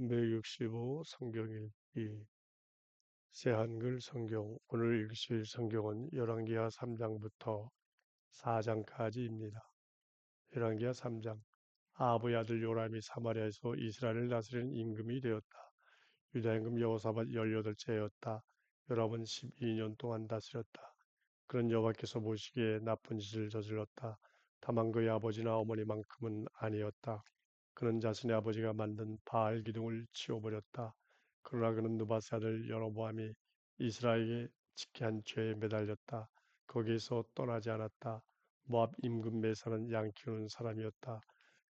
365 성경 읽기 새한글 성경 오늘 읽으실 성경은 열왕기하 3장부터 4장까지입니다. 열왕기하 3장 아합의 아들 요람이 사마리아에서 이스라엘을 다스리는 임금이 되었다. 유다 임금 여호사밧 18세였다. 요람은 12년 동안 다스렸다. 그는 여호와께서 보시기에 나쁜 짓을 저질렀다. 다만 그의 아버지나 어머니만큼은 아니었다. 그는 자신의 아버지가 만든 바알 기둥을 치워버렸다. 그러나 그는 느바세 아들 여로보암이 이스라엘에게 짓게 한 죄에 매달렸다. 거기에서 떠나지 않았다. 모압 임금 메사는 양 키우는 사람이었다.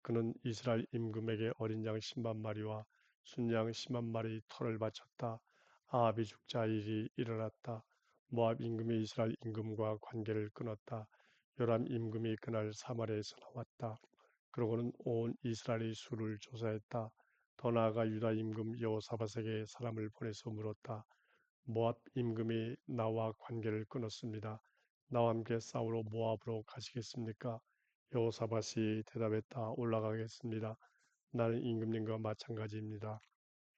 그는 이스라엘 임금에게 어린 양 10만 마리와 순양 10만 마리 터를 바쳤다. 아합이 죽자 일이 일어났다. 모압 임금이 이스라엘 임금과 관계를 끊었다. 요람 임금이 그날 사마리아에서 나왔다. 그러고는 온 이스라엘의 수를 조사했다. 더 나아가 유다 임금 여호사밧에게 사람을 보내서 물었다. 모압 임금이 나와 관계를 끊었습니다. 나와 함께 싸우러 모압으로 가시겠습니까? 여호사밧이 대답했다. 올라가겠습니다. 나는 임금님과 마찬가지입니다.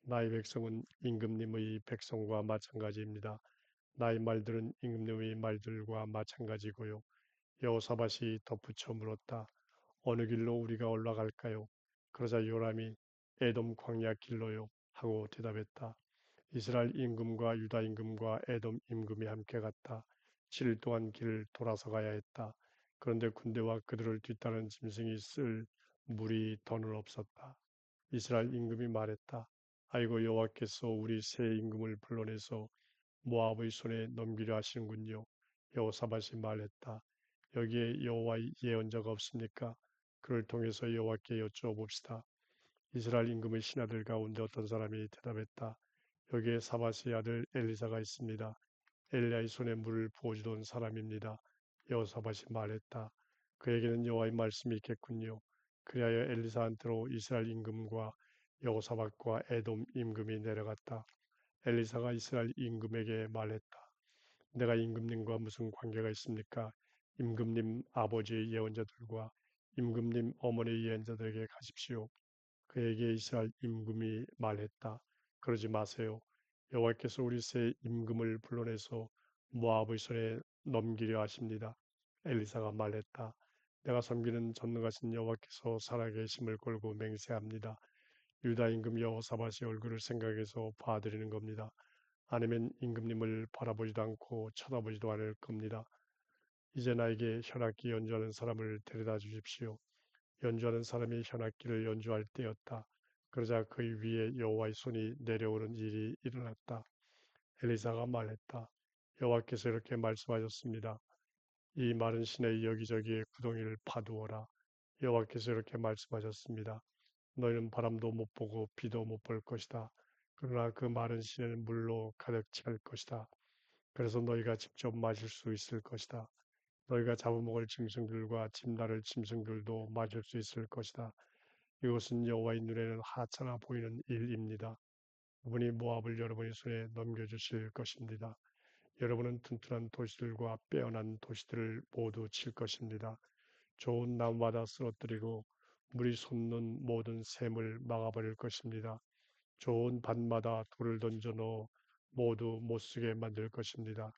나의 백성은 임금님의 백성과 마찬가지입니다. 나의 말들은 임금님의 말들과 마찬가지고요. 여호사밧이 덧붙여 물었다. 어느 길로 우리가 올라갈까요? 그러자 요람이 에돔 광야 길로요 하고 대답했다. 이스라엘 임금과 유다 임금과 에돔 임금이 함께 갔다. 7일 동안 길을 돌아서 가야 했다. 그런데 군대와 그들을 뒤따르는 짐승이 쓸 물이 더는 없었다. 이스라엘 임금이 말했다. 아이고 여호와께서 우리 새 임금을 불러내서 모압의 손에 넘기려 하시는군요. 여호사밧이 말했다. 여기에 여호와의 예언자가 없습니까? 그를 통해서 여호와께 여쭈어봅시다. 이스라엘 임금의 신하들 가운데 어떤 사람이 대답했다. 여기에 사밧의 아들 엘리사가 있습니다. 엘리야의 손에 물을 부어주던 사람입니다. 여호사밧이 말했다. 그에게는 여호와의 말씀이 있겠군요. 그리하여 엘리사한테로 이스라엘 임금과 여호사밧과 에돔 임금이 내려갔다. 엘리사가 이스라엘 임금에게 말했다. 내가 임금님과 무슨 관계가 있습니까? 임금님 아버지의 예언자들과 임금님 어머니의 예언자들에게 가십시오. 그에게 이스라엘 임금이 말했다. 그러지 마세요. 여호와께서 우리 새 임금을 불러내서 모압의 손에 넘기려 하십니다. 엘리사가 말했다. 내가 섬기는 전능하신 여호와께서 살아계심을 걸고 맹세합니다. 유다 임금 여호사밧의 얼굴을 생각해서 봐드리는 겁니다. 아니면 임금님을 바라보지도 않고 쳐다보지도 않을 겁니다. 이제 나에게 현악기 연주하는 사람을 데려다 주십시오. 연주하는 사람이 현악기를 연주할 때였다. 그러자 그의 위에 여호와의 손이 내려오는 일이 일어났다. 엘리사가 말했다. 여호와께서 이렇게 말씀하셨습니다. 이 마른 시내 여기저기에 구덩이를 파두어라. 여호와께서 이렇게 말씀하셨습니다. 너희는 바람도 못 보고 비도 못 볼 것이다. 그러나 그 마른 시내는 물로 가득 찰 것이다. 그래서 너희가 직접 마실 수 있을 것이다. 너희가 잡아먹을 짐승들과 짐나를 짐승들도 맞을 수 있을 것이다. 이것은 여호와의 눈에는 하찮아 보이는 일입니다. 그분이 모압을 여러분의 손에 넘겨주실 것입니다. 여러분은 튼튼한 도시들과 빼어난 도시들을 모두 칠 것입니다. 좋은 나무마다 쓰러뜨리고 물이 솟는 모든 샘을 막아버릴 것입니다. 좋은 밭마다 돌을 던져 넣어 모두 못쓰게 만들 것입니다.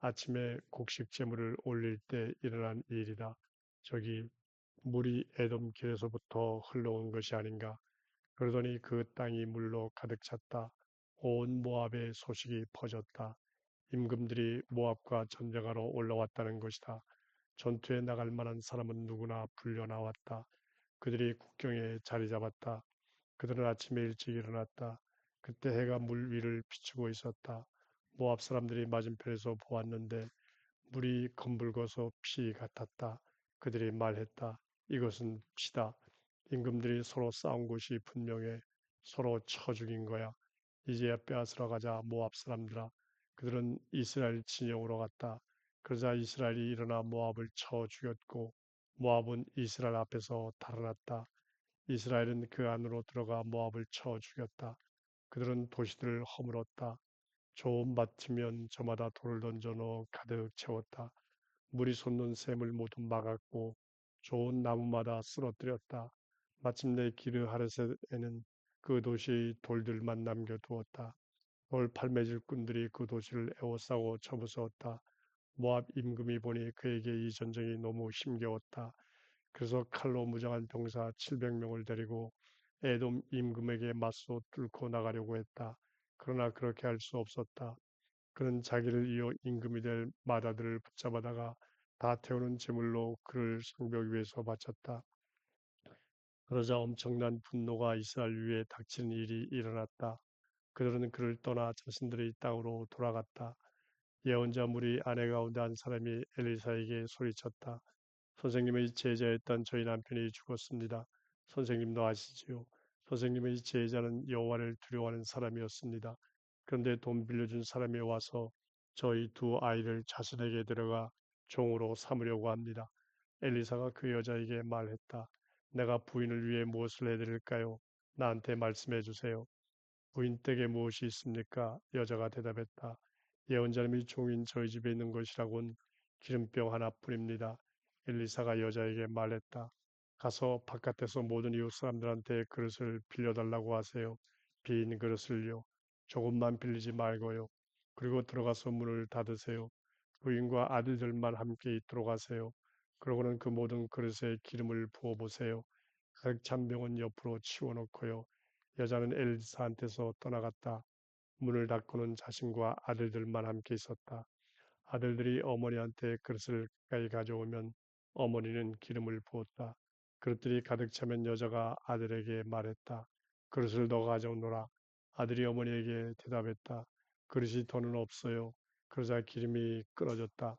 아침에 곡식 제물을 올릴 때 일어난 일이다. 저기 물이 에돔 길에서부터 흘러온 것이 아닌가. 그러더니 그 땅이 물로 가득 찼다. 온 모압의 소식이 퍼졌다. 임금들이 모압과 전쟁하러 올라왔다는 것이다. 전투에 나갈 만한 사람은 누구나 불려 나왔다. 그들이 국경에 자리 잡았다. 그들은 아침에 일찍 일어났다. 그때 해가 물 위를 비추고 있었다. 모압 사람들이 맞은편에서 보았는데 물이 검붉어서 피 같았다. 그들이 말했다. 이것은 피다. 임금들이 서로 싸운 곳이 분명해. 서로 쳐 죽인 거야. 이제야 빼앗으러 가자 모압 사람들아. 그들은 이스라엘 진영으로 갔다. 그러자 이스라엘이 일어나 모압을 쳐 죽였고 모압은 이스라엘 앞에서 달아났다. 이스라엘은 그 안으로 들어가 모압을 쳐 죽였다. 그들은 도시들을 허물었다. 좋은 밭이면 저마다 돌을 던져 넣어 가득 채웠다. 물이 솟는 샘을 모두 막았고 좋은 나무마다 쓰러뜨렸다. 마침내 기르 하레셋에는 그 도시 돌들만 남겨두었다. 돌 팔매질꾼들이 그 도시를 에워싸고 쳐부수었다. 모압 임금이 보니 그에게 이 전쟁이 너무 힘겨웠다. 그래서 칼로 무장한 병사 700명을 데리고 에돔 임금에게 맞서 뚫고 나가려고 했다. 그러나 그렇게 할 수 없었다. 그는 자기를 이어 임금이 될 마다들을 붙잡아다가 다 태우는 제물로 그를 성벽 위에서 바쳤다. 그러자 엄청난 분노가 이스라엘 위에 닥친 일이 일어났다. 그들은 그를 떠나 자신들의 땅으로 돌아갔다. 예언자 무리 아내 가운데 한 사람이 엘리사에게 소리쳤다. 선생님의 제자였던 저희 남편이 죽었습니다. 선생님도 아시지요? 선생님의 제자는 여호와를 두려워하는 사람이었습니다. 그런데 돈 빌려준 사람이 와서 저희 두 아이를 자신에게 데려가 종으로 삼으려고 합니다. 엘리사가 그 여자에게 말했다. 내가 부인을 위해 무엇을 해드릴까요? 나한테 말씀해 주세요. 부인 댁에 무엇이 있습니까? 여자가 대답했다. 예언자님이 종인 저희 집에 있는 것이라곤 기름병 하나뿐입니다. 엘리사가 여자에게 말했다. 가서 바깥에서 모든 이웃 사람들한테 그릇을 빌려달라고 하세요. 빈 그릇을요. 조금만 빌리지 말고요. 그리고 들어가서 문을 닫으세요. 부인과 아들들만 함께 있도록 하세요. 그러고는 그 모든 그릇에 기름을 부어보세요. 가득 찬 병은 옆으로 치워놓고요. 여자는 엘리사한테서 떠나갔다. 문을 닫고는 자신과 아들들만 함께 있었다. 아들들이 어머니한테 그릇을 가까이 가져오면 어머니는 기름을 부었다. 그릇들이 가득 차면 여자가 아들에게 말했다. 그릇을 더 가져오너라. 아들이 어머니에게 대답했다. 그릇이 더는 없어요. 그러자 기름이 끊어졌다.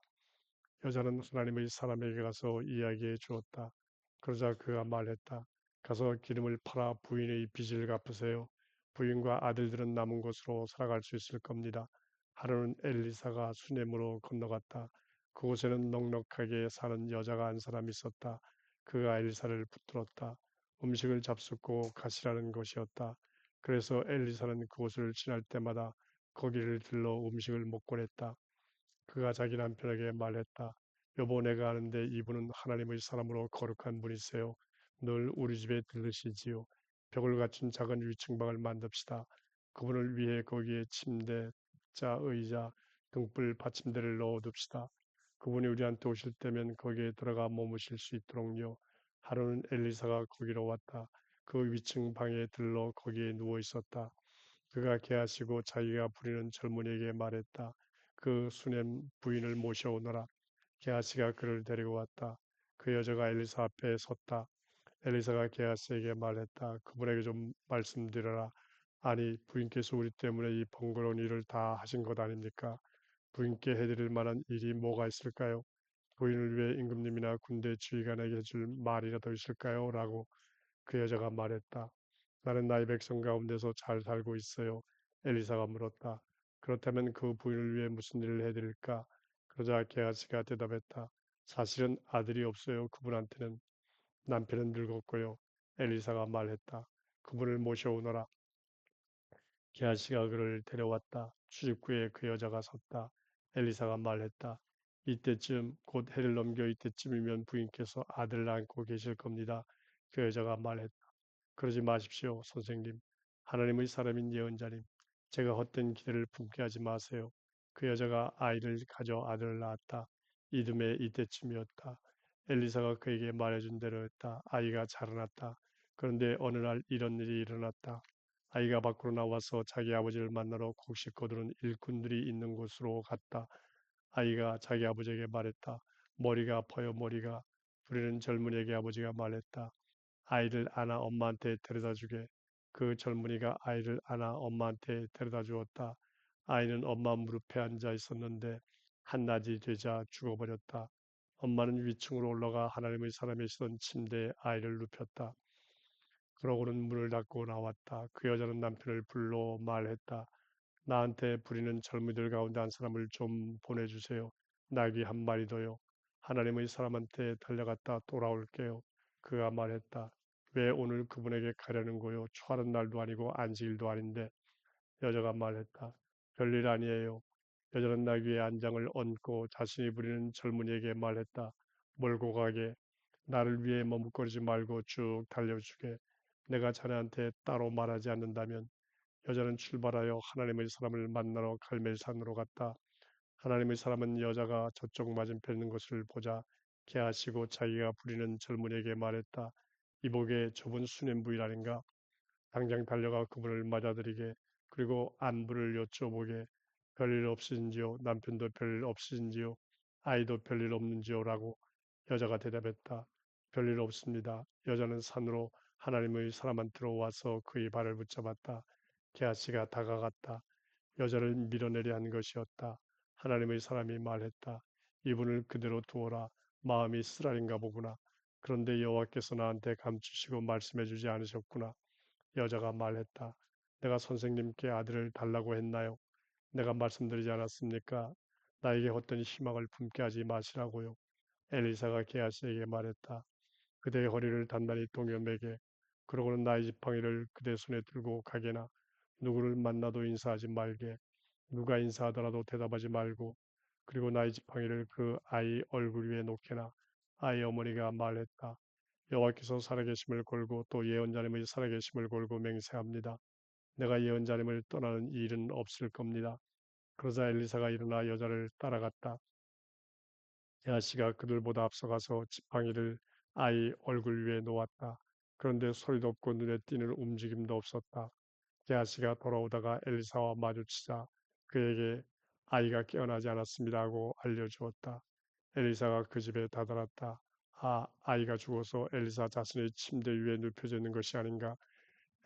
여자는 하나님의 사람에게 가서 이야기해 주었다. 그러자 그가 말했다. 가서 기름을 팔아 부인의 빚을 갚으세요. 부인과 아들들은 남은 곳으로 살아갈 수 있을 겁니다. 하루는 엘리사가 수넴으로 건너갔다. 그곳에는 넉넉하게 사는 여자가 한 사람 있었다. 그가 엘리사를 붙들었다. 음식을 잡숫고 가시라는 것이었다. 그래서 엘리사는 그곳을 지날 때마다 거기를 들러 음식을 먹곤 했다. 그가 자기 남편에게 말했다. 여보, 내가 아는데 이분은 하나님의 사람으로 거룩한 분이세요. 늘 우리 집에 들르시지요. 벽을 갖춘 작은 위층방을 만듭시다. 그분을 위해 거기에 침대, 자, 의자, 등불 받침대를 넣어둡시다. 그분이 우리한테 오실 때면 거기에 들어가 머무실 수 있도록요. 하루는 엘리사가 거기로 왔다. 그 위층 방에 들러 거기에 누워 있었다. 그가 개하시고 자기가 부리는 젊은이에게 말했다. 그 수넴 부인을 모셔오너라. 게하시가 그를 데리고 왔다. 그 여자가 엘리사 앞에 섰다. 엘리사가 게하시에게 말했다. 그분에게 좀 말씀드려라. 아니, 부인께서 우리 때문에 이 번거로운 일을 다 하신 것 아닙니까? 부인께 해드릴 만한 일이 뭐가 있을까요? 부인을 위해 임금님이나 군대 지휘관에게 해줄 말이라도 있을까요? 라고 그 여자가 말했다. 나는 나의 백성 가운데서 잘 살고 있어요. 엘리사가 물었다. 그렇다면 그 부인을 위해 무슨 일을 해드릴까? 그러자 게하시가 대답했다. 사실은 아들이 없어요. 그분한테는 남편은 늙었고요. 엘리사가 말했다. 그분을 모셔오너라. 게하시가 그를 데려왔다. 출입구에 그 여자가 섰다. 엘리사가 말했다. 이때쯤 곧 해를 넘겨 이때쯤이면 부인께서 아들을 안고 계실 겁니다. 그 여자가 말했다. 그러지 마십시오, 선생님. 하나님의 사람인 예언자님. 제가 헛된 기대를 품게 하지 마세요. 그 여자가 아이를 가져 아들을 낳았다. 이듬해 이때쯤이었다. 엘리사가 그에게 말해준 대로 했다. 아이가 자라났다. 그런데 어느 날 이런 일이 일어났다. 아이가 밖으로 나와서 자기 아버지를 만나러 곡식 거두는 일꾼들이 있는 곳으로 갔다. 아이가 자기 아버지에게 말했다. 머리가 아파요, 머리가. 부리는 젊은이에게 아버지가 말했다. 아이를 안아 엄마한테 데려다 주게. 그 젊은이가 아이를 안아 엄마한테 데려다 주었다. 아이는 엄마 무릎에 앉아 있었는데 한낮이 되자 죽어버렸다. 엄마는 위층으로 올라가 하나님의 사람이 있던 침대에 아이를 눕혔다. 그러고는 문을 닫고 나왔다. 그 여자는 남편을 불러 말했다. 나한테 부리는 젊은이들 가운데 한 사람을 좀 보내주세요. 낙이 한 마리 더요. 하나님의 사람한테 달려갔다 돌아올게요. 그가 말했다. 왜 오늘 그분에게 가려는 거요? 초하는 날도 아니고 안식일도 아닌데. 여자가 말했다. 별일 아니에요. 여자는 나귀의 안장을 얹고 자신이 부리는 젊은이에게 말했다. 몰고 가게. 나를 위해 머뭇거리지 말고 쭉 달려주게. 내가 자네한테 따로 말하지 않는다면 여자는 출발하여 하나님의 사람을 만나러 갈멜산으로 갔다. 하나님의 사람은 여자가 저쪽 맞은편에 있는 것을 보자 개하시고 자기가 부리는 젊은이에게 말했다. 이복의 좁은 수냄부일 아닌가? 당장 달려가 그분을 맞아들이게 그리고 안부를 여쭤보게 별일 없으신지요? 남편도 별일 없으신지요? 아이도 별일 없는지요?라고 여자가 대답했다. 별일 없습니다. 여자는 산으로 하나님의 사람한테로 와서 그의 발을 붙잡았다. 게하시가 다가갔다. 여자를 밀어내려 한 것이었다. 하나님의 사람이 말했다. 이분을 그대로 두어라. 마음이 쓰라린가 보구나. 그런데 여호와께서 나한테 감추시고 말씀해 주지 않으셨구나. 여자가 말했다. 내가 선생님께 아들을 달라고 했나요? 내가 말씀드리지 않았습니까? 나에게 어떤 희망을 품게 하지 마시라고요. 엘리사가 게하시에게 말했다. 그대의 허리를 단단히 동여매게 그러고는 나의 지팡이를 그대 손에 들고 가게나 누구를 만나도 인사하지 말게 누가 인사하더라도 대답하지 말고 그리고 나의 지팡이를 그 아이 얼굴 위에 놓게나 아이 어머니가 말했다. 여호와께서 살아계심을 걸고 또 예언자님의 살아계심을 걸고 맹세합니다. 내가 예언자님을 떠나는 일은 없을 겁니다. 그러자 엘리사가 일어나 여자를 따라갔다. 야시가 그들보다 앞서가서 지팡이를 아이 얼굴 위에 놓았다. 그런데 소리도 없고 눈에 띄는 움직임도 없었다. 게하시가 돌아오다가 엘리사와 마주치자 그에게 아이가 깨어나지 않았습니다 하고 알려주었다. 엘리사가 그 집에 다다랐다. 아, 아이가 죽어서 엘리사 자신의 침대 위에 눕혀져 있는 것이 아닌가.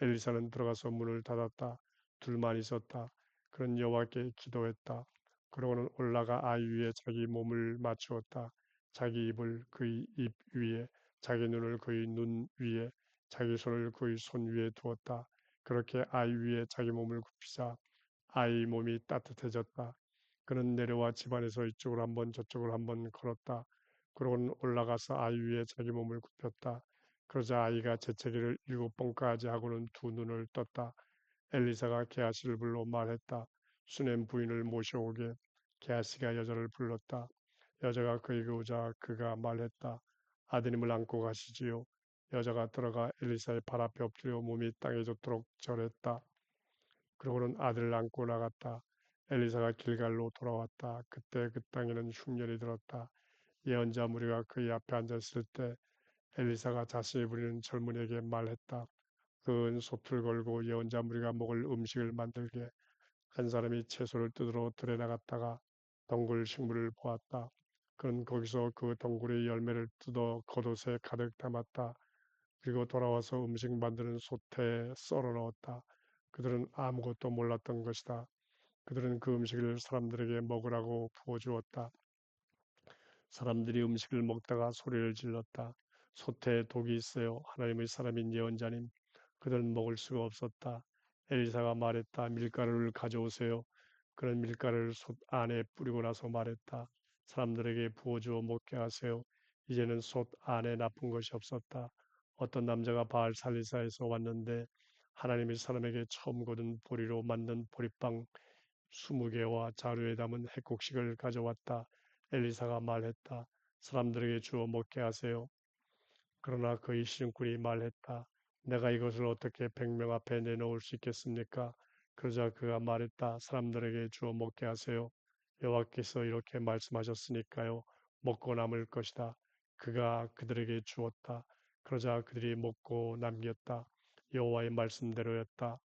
엘리사는 들어가서 문을 닫았다. 둘만 있었다. 그는 여호와께 기도했다. 그러고는 올라가 아이 위에 자기 몸을 맞추었다. 자기 입을 그의 입 위에, 자기 눈을 그의 눈 위에, 자기 손을 그의 손 위에 두었다. 그렇게 아이 위에 자기 몸을 굽히자 아이 몸이 따뜻해졌다. 그는 내려와 집안에서 이쪽으로 한번 저쪽으로 한번 걸었다. 그러고는 올라가서 아이 위에 자기 몸을 굽혔다. 그러자 아이가 재채기를 7번까지 하고는 두 눈을 떴다. 엘리사가 게하시를 불러 말했다. 수냄 부인을 모셔오게. 게하시가 여자를 불렀다. 여자가 그에게 오자 그가 말했다. 아드님을 안고 가시지요. 여자가 들어가 엘리사의 발 앞에 엎드려 몸이 땅에 젖도록 절했다. 그러고는 아들을 안고 나갔다. 엘리사가 길갈로 돌아왔다. 그때 그 땅에는 흉년이 들었다. 예언자 무리가 그의 앞에 앉았을 때 엘리사가 자신이 부리는 젊은이에게 말했다. 그은 솥을 걸고 예언자 무리가 먹을 음식을 만들게 한 사람이 채소를 뜯으러 들에 나갔다가 덩굴 식물을 보았다. 그는 거기서 그 덩굴의 열매를 뜯어 겉옷에 가득 담았다. 그리고 돌아와서 음식 만드는 솥에 썰어 넣었다. 그들은 아무것도 몰랐던 것이다. 그들은 그 음식을 사람들에게 먹으라고 부어주었다. 사람들이 음식을 먹다가 소리를 질렀다. 솥에 독이 있어요. 하나님의 사람인 예언자님. 그들은 먹을 수가 없었다. 엘리사가 말했다. 밀가루를 가져오세요. 그는 밀가루를 솥 안에 뿌리고 나서 말했다. 사람들에게 부어주어 먹게 하세요. 이제는 솥 안에 나쁜 것이 없었다. 어떤 남자가 바알 살리사에서 왔는데 하나님의 사람에게 처음 거둔 보리로 만든 보리빵 20개와 자루에 담은 핵곡식을 가져왔다. 엘리사가 말했다. 사람들에게 주어 먹게 하세요. 그러나 그의 시중꾼이 말했다. 내가 이것을 어떻게 100명 앞에 내놓을 수 있겠습니까? 그러자 그가 말했다. 사람들에게 주어 먹게 하세요. 여호와께서 이렇게 말씀하셨으니까요. 먹고 남을 것이다. 그가 그들에게 주었다. 그러자 그들이 먹고 남겼다. 여호와의 말씀대로였다.